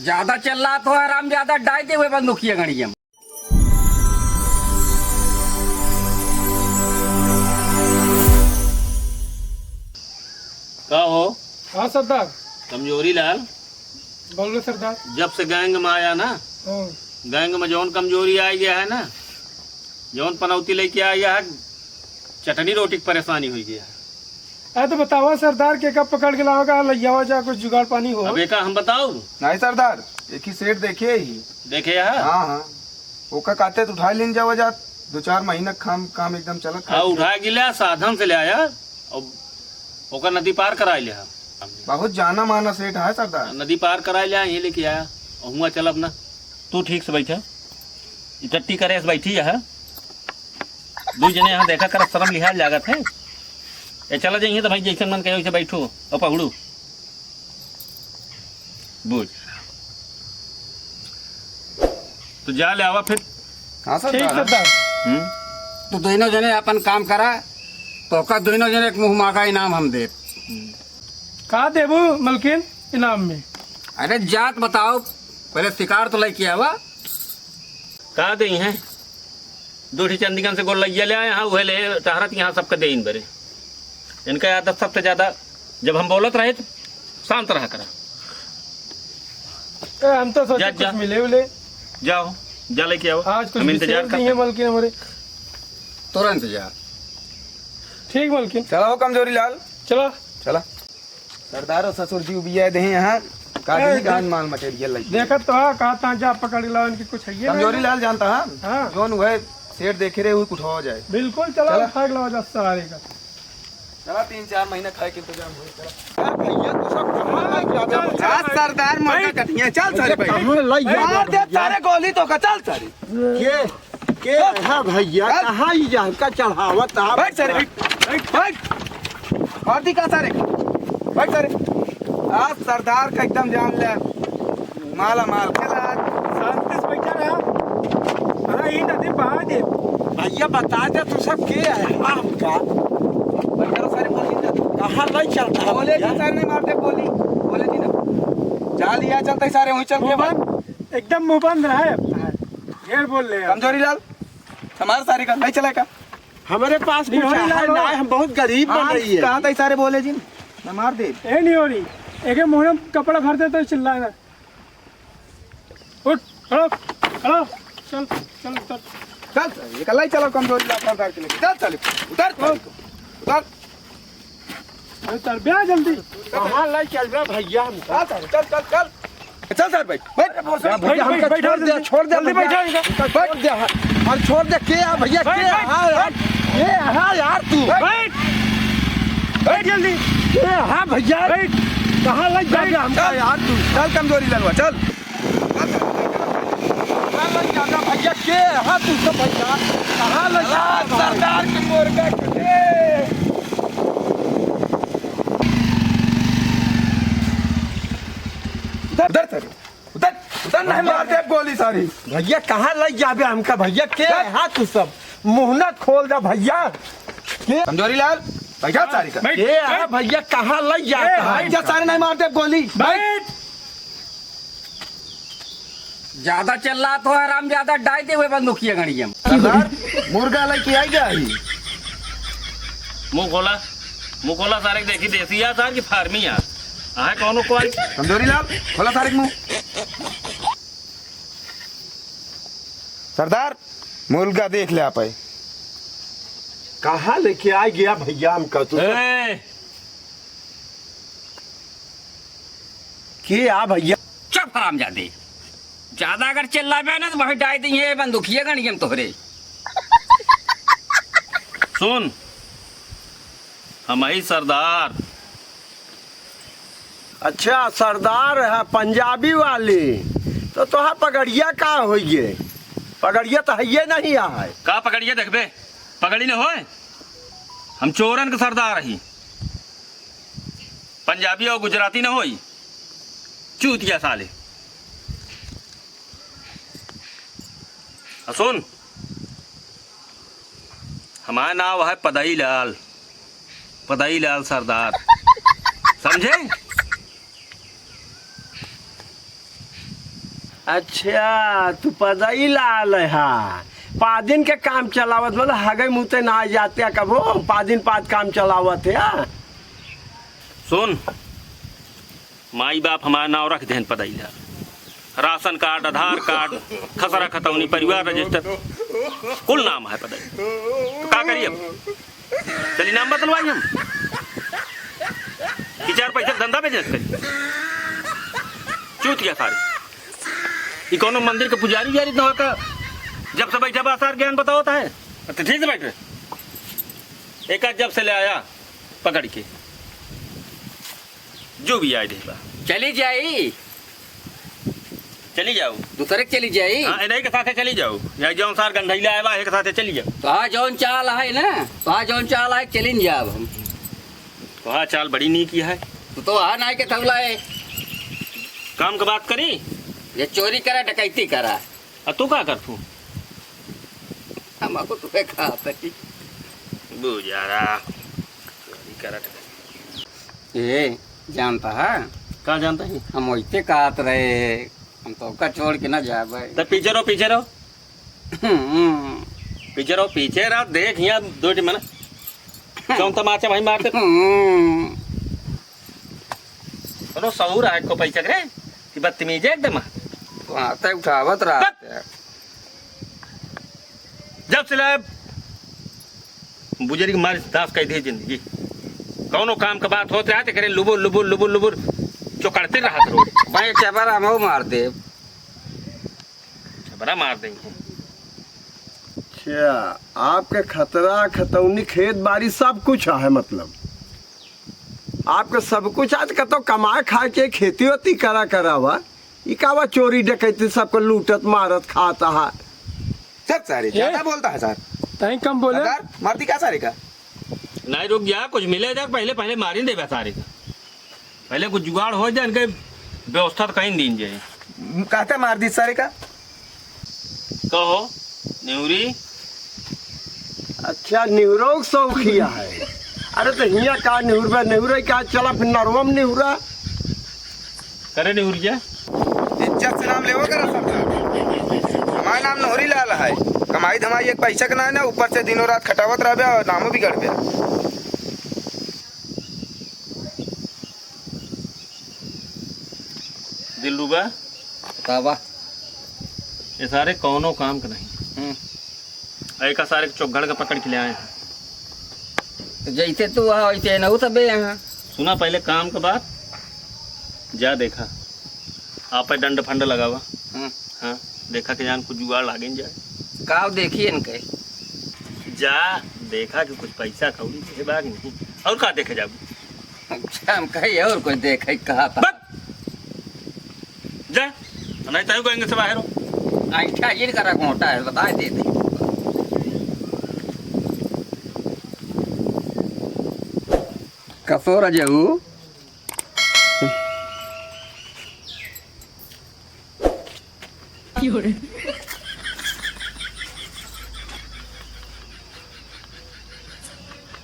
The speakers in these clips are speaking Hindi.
ज्यादा चल रहा तो आराम ज्यादा डाल दे हुए बंदूकिया गणिया का हो। हाँ सरदार। कमजोरी लाल, बोल रहे सरदार। जब से गैंग में आया ना, गैंग में जौन कमजोरी आ गया है ना, जौन पनौती लेके आ गया है, चटनी रोटी की परेशानी हुई गया है। तो बतावा सरदार के कब पकड़ के लाओगा लैया जा कुछ जुगाड़ पानी हो। अब एक हम बताओ नहीं सरदार, एक ही सेठ देखे ही देखे है। हाँ हाँ ओका काते तो उठा लेन जावा जा 2-4 महीना काम एकदम चलत। हाँ उठा गिला साधन से ले आया और ओका नदी पार करा लिया। बहुत जाना माना सेठ है सरदार। नदी पार करा लिया, यही लेके आया और हुआ चलब ना। तू ठीक से बैठा, टट्टी करे से बैठी है। दो जने यहाँ देखा कर शर्म लिहाज लागत है। ये चला जाइए तो भाई जैसे मन कहे वैसे बैठो और पकड़ू बुझ तो जा ले आवा फिर। हाँ ठीक सरदार। सरदार। तो दोनों जने अपन काम करा तो का दोनों जने एक मुँह मांगा इनाम हम दे। कहा देबू मलकिन इनाम में। अरे जात बताओ पहले शिकार तो लेके आवा। कहा दे हैं दो चंदीगढ़ से गोल लगिया ले आए। हाँ वह ले टहरत यहाँ सबके दे इन बरे। इनका आदत सबसे ज्यादा जब हम बोलत रहे तो शांत रहा करा। हम तो सोचे जा, कुछ जा। मिले उले। जाओ जा लेके आओ, आज कुछ हम इंतजार विशेष दिए करते। मलकिन हमारे। तुरंत जा। ठीक मलकिन चलो कमजोरी लाल चलो। चला। सरदार और ससुर जी बिया दे यहाँ काफी गान माल मटेरियल लगी। देखा तो हाँ कहा था जा पकड़ लाओ इनकी कुछ है कमजोरी लाल जानता है हाँ। जोन वह सेठ देखे रहे कुछ हो जाए। बिल्कुल चलो चला। खाए लाओ जा सारे का। चला 3-4 महीना खाए के इंतजाम हो। सरदार मौका कटिया चल सारे भाई मार दे सारे गोली तो का चल सारे के है भैया कहाँ ही जान का चढ़ावत है। बैठ सारे बैठ और दी का सारे बैठ सारे। आज सरदार का एकदम जान ले माला माल चला। शांति से बैठा रहा। अरे ये नदी बहा दे। भैया बता दे तू सब के है आपका बैठा सारे बोली ना कहाँ नहीं चलता है बोले जी भैया? सर नहीं मारते गोली बोले जी ना जा लिया चलते सारे वहीं चल के बाद एकदम मुंह बंद रहा है। ढेर बोल ले आप। कमजोरी लाल हमारे सारे का नहीं चलेगा। हमारे पास कुछ नहीं, है नहीं, ना, हम बहुत गरीब बन रही है। कहाँ तक सारे बोले जी ना मार दे। ए नहीं हो रही। एक मुंह में कपड़ा भर दे तो चिल्लाएगा। उठ खड़ो खड़ो चल चल उतर। चल ये कल ही चलो कमजोरी लाल सरदार के लिए चल चल उतर उतर उतर ब्याह जल्दी। कहाँ नहीं चल रहा भैया हमका? चल चल चल चल चल सर बैठ बैठ भैया हमका बैठ, छोड़ दे जल्दी। छोड़ दे जल्दी भैया। बैठ, बैठ दे और छोड़ दे के है भैया के बैठ, है यार के है यार तू बैठ बैठ जल्दी। के है भैया बैठ। कहाँ नहीं जाएगा हमका यार तू चल कमजोरी ललवा चल कहाँ नहीं जाएगा भैया के है तू सब भैया कहाँ नहीं जाएगा सरदार के मुर्गा कटे उधर सर उधर उधर नहीं मारते गोली सारी। भैया कहाँ लग जाबे हमका भैया के है तू सब मुंह ना खोल दे भैया के कमजोरी लाल बैठा सारी का बैठ, के है भैया कहाँ लग जाता है जा सारे नहीं मारते गोली। बैठ। ज्यादा चल रहा तो आराम ज्यादा डाल दे हुए बंदूकिया गणिया सरदार मुर्गा लेके आई गई मुंह खोला सारे देखी देसी यार सार की फार्मी यार आहे कौनो को आई। कमजोरी लाल खोला सारे मुंह। सरदार मुर्गा देख ले आप कहाँ लेके आ गया भैया हमका तू ए, के आ भैया चुप आराम जादे। ज्यादा अगर चिल्ला पे ना तो वही डाल देंगे बंदूकिया गणिया तोहरे। सुन हम ही सरदार। अच्छा सरदार है पंजाबी वाली तो तोहार पगड़िया का होइए पगड़िया तो है नहीं है का पकड़िए देखबे पकड़ी न होए। हम चोरन के सरदार रही पंजाबी और गुजराती न होई चूतिया साले। सुन हमारा नाम है पदाई लाल सरदार समझे। अच्छा तू पदई लाल है पादिन के काम चलावत मतलब हगे मुते ना जाते कबो पादिन पाद काम चलावत है। सुन माई बाप हमारा नाव रख देन पदाई ला राशन कार्ड आधार कार्ड खसरा खतौनी परिवार रजिस्टर कुल नाम है पदाई तो का करिए अब चली नाम बदलवाई हम कि 4 पैसे धंधा बिजनेस करी चूत गया सारे ये कोनो मंदिर के पुजारी जारी न होकर जब से बैठा बासार ज्ञान बताओ होता है तो ठीक से बैठे एक आध जब से ले आया पकड़ के जो भी आए देख चली जाई चली जाओ दूसरे के चली जाई। हाँ इन्हीं के साथे चली जाओ या जौन सार गंधैला आया एक साथे चली जाओ तो हाँ जौन चाल है ना तो हाँ जौन चाल है चली न जाब हम तो हाँ चाल बड़ी नी की है तो हाँ ना के थवला है काम का बात करी ये चोरी करा डकैती करा अब तू क्या कर तू हमको तुम्हें कहा था कि बुझारा चोरी करत ये जानता है कहाँ जानता है हम वैसे कहत रहे हम तो का छोड़ के ना जाबे। तो पीछे रहो पीछे रहो पीछे रहो पीछे रहो देख यहाँ 2 टी मना चौं तमाचा भाई मारते अरे सहूर है को पैसा करे कि बदतमीज है एकदम वहाँ तक उठावत रहा जब से लाए बुजुर्ग मार दास कह दे जिंदगी कौनो काम का बात होते रहते करे लुबुर लुबुर लुबुर लुबुर जो करते रहा करो भाई चबरा हम मार दे बड़ा मार देंगे। अच्छा आपके खतरा खतौनी खेत बाड़ी सब कुछ है मतलब आपके सब कुछ आज का तो कमा खा के खेती वेती करा हुआ इकावा चोरी डकैती सबको लूटत मारत खाता है। सर सारे ज्यादा बोलता है सर तहीं कम बोले सरदार मारती क्या सारे का नहीं रुक जा कुछ मिले जा पहले पहले मारी दे सारे का पहले कुछ जुगाड़ हो जाए इनके व्यवस्था तो कहीं दीन जाए कहते मार दी सारे का कहो नेवरी अच्छा निहुरोग शौकिया है अरे तो हिया का निहुरबा निहुरे का चला फिर नरवम निहुरा करे नेवरिया इज्जत से नाम लेवो करा सरदार हमारा नाम नोहरी लाल है कमाई धमाई एक पैसा का ना है ना ऊपर से दिनों रात खटावत रह और नामो बिगड़ गया। दिलरुबा बतावा ये सारे कौनो काम का नहीं ऐका सारे चौघड़ का पकड़ के ले आए हैं। तो जैसे तू वहाँ वैसे न तबे यहाँ सुना पहले काम का बात जा देखा आप पे डंड फंड लगावा हाँ देखा कि जान कुछ जुगाड़ लागे जाए काव देखिए इनके जा देखा कि कुछ पैसा कौड़ी के बाग नहीं और का देखे जाबू अच्छा हम कहीं और कोई देखे कहा था बस जा नहीं तो कहेंगे से बाहर हो ऐठा ये करा मोटा है बता दे दे कसोर जाऊ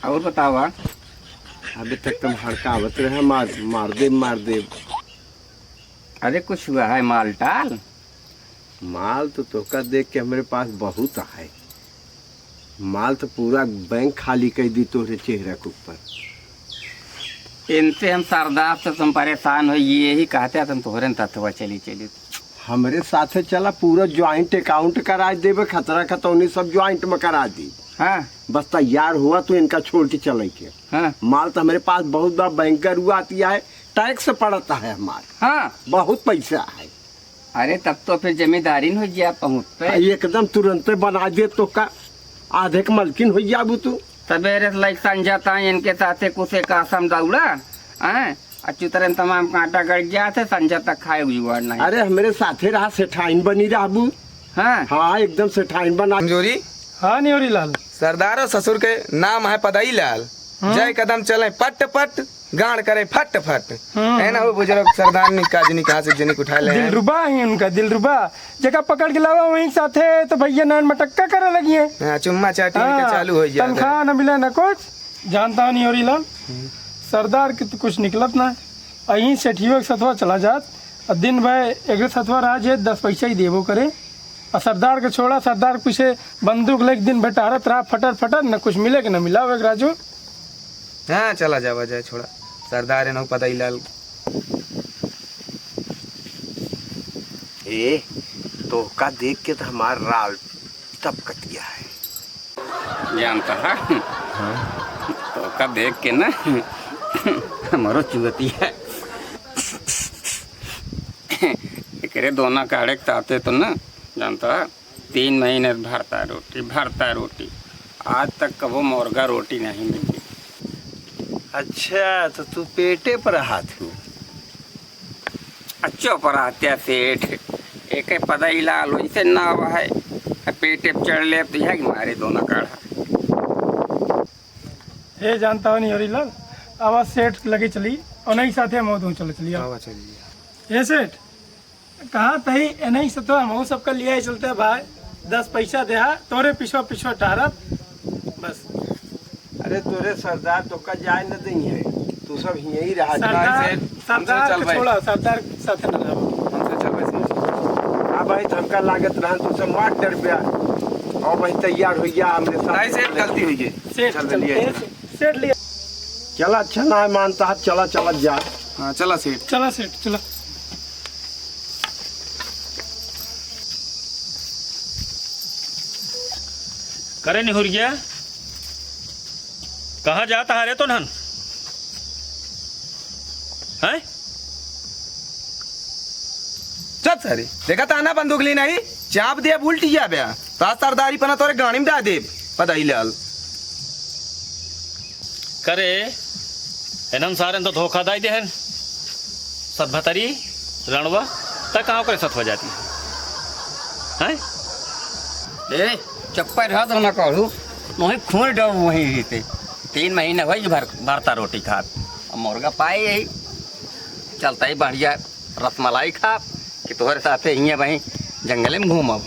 और बतावा अभी तक तुम हड़कावत रहे मार दे अरे कुछ हुआ है माल टाल माल तो तोका देख के हमारे पास बहुत है माल तो पूरा बैंक खाली कर दी तोरे चेहरा के ऊपर इनसे हम सरदार से तुम परेशान हो यही कहते हैं तुम तोहरे तत्व चली चली हमारे साथे चला पूरा ज्वाइंट अकाउंट करा देवे खतरा खतौनी सब ज्वाइंट में करा दी हाँ बस तैयार हुआ तो इनका छोड़ के चले के हाँ माल तो हमारे पास बहुत बड़ा बैंकर हुआ आती है टैक्स पड़ता है हमारा हाँ बहुत पैसा है अरे तब तो फिर जमींदारी हो गया पहुँच पे एकदम तुरंत बना दे तो का आधे के मलकिन हो जाबू तू सवेरे लाइक संजाता इनके साथे कुछ कासम दौड़ा अच्छी तरह तमाम कांटा गड़ गया थे संजा तक खाए जुगाड़ नहीं अरे हमारे साथे रहा सेठाइन बनी रहबू हाँ हाँ एकदम सेठाइन बना कमजोरी हाँ न्योरी लाल सरदार और ससुर के नाम है पदाई लाल जय कदम चले पट पट गाड़ करे फट फट है ना वो बुजुर्ग सरदार ने काजनी कहा से जनिक उठा ले दिलरुबा है उनका दिलरुबा जगह पकड़ के लावा वहीं साथे तो भैया नान मटक्का करे लगी है हाँ, चुम्मा चाटी के चालू हो जाए तनख्वाह न मिले न कुछ जानता हूँ न्योरी लाल सरदार की तो कुछ निकलत ना अहीं सेठियों के सथवा चला जात और दिन भर एक सतवा रहा जे 10 पैसा ही देबो करे। और सरदार के छोड़ा, सरदार के पीछे बंदूक लेके दिन भर टारत रहा फटर फटर, न कुछ मिले कि न मिला हो राजू। हाँ चला जावा जाए छोड़ा, सरदार है ना पता ही लाल। ए तो का देख के तो हमार राल तब कट गया है। जानता है तो का देख के ना हमारो चुगती है। एकरे दोना काढ़े ताते तो ना जानता है 3 महीने भरता रोटी आज तक कबो मुर्गा रोटी नहीं मिली। अच्छा तो तू पेटे पर हाथ हूँ। अच्छो पर आत्या सेठ एक पता ही लाल वैसे ना हुआ है पेटे पे चढ़ ले तो यह मारे दोनों काढ़ा। ये जानता हो नहीं हरी लाल, आवाज सेठ लगे चली और नहीं साथे हम दो चलो चलिए। आवा चलिए। ये सेठ कहाँ तही नहीं से तो हम सबका लिया चलते भाई, 10 पैसा दे तोरे पिछवा टारत बस। अरे तोरे सरदार तो का जाए न नहीं है, तू सब यही रहा। सरदार के छोड़ा, सरदार के साथ न रहो। हमसे चल भाई समझ। अब भाई धमका लागत रहा तू सब मार डर गया और भाई तैयार हो गया हमने नहीं सेठ गलती हुई है। सेठ चल लिए। सेठ लिया। चला अच्छा ना है मानता है, चला चला जा। हाँ चला सेठ। चला सेठ चला। करे निहुर गया कहाँ जाता है रे तो नन है? चल सारी देखा था ना बंदूक ली नहीं चाप दिया उल्टी जा बया ताज सरदारी पना तोरे गाड़ी में दे पता ही लाल। करे एनम सारे तो धोखा दाई दे सदभतरी रणवा तक कहाँ करे सत हो जाती है? ए चप्पल रहा तो ना काढ़ू वहीं खून डर वहीं रहते 3 महीने वही भरता रोटी खा और मुर्गा पाए यही चलता ही बढ़िया रसमलाई खा कि तोहरे साथे हियाँ वहीं जंगल में घूमब।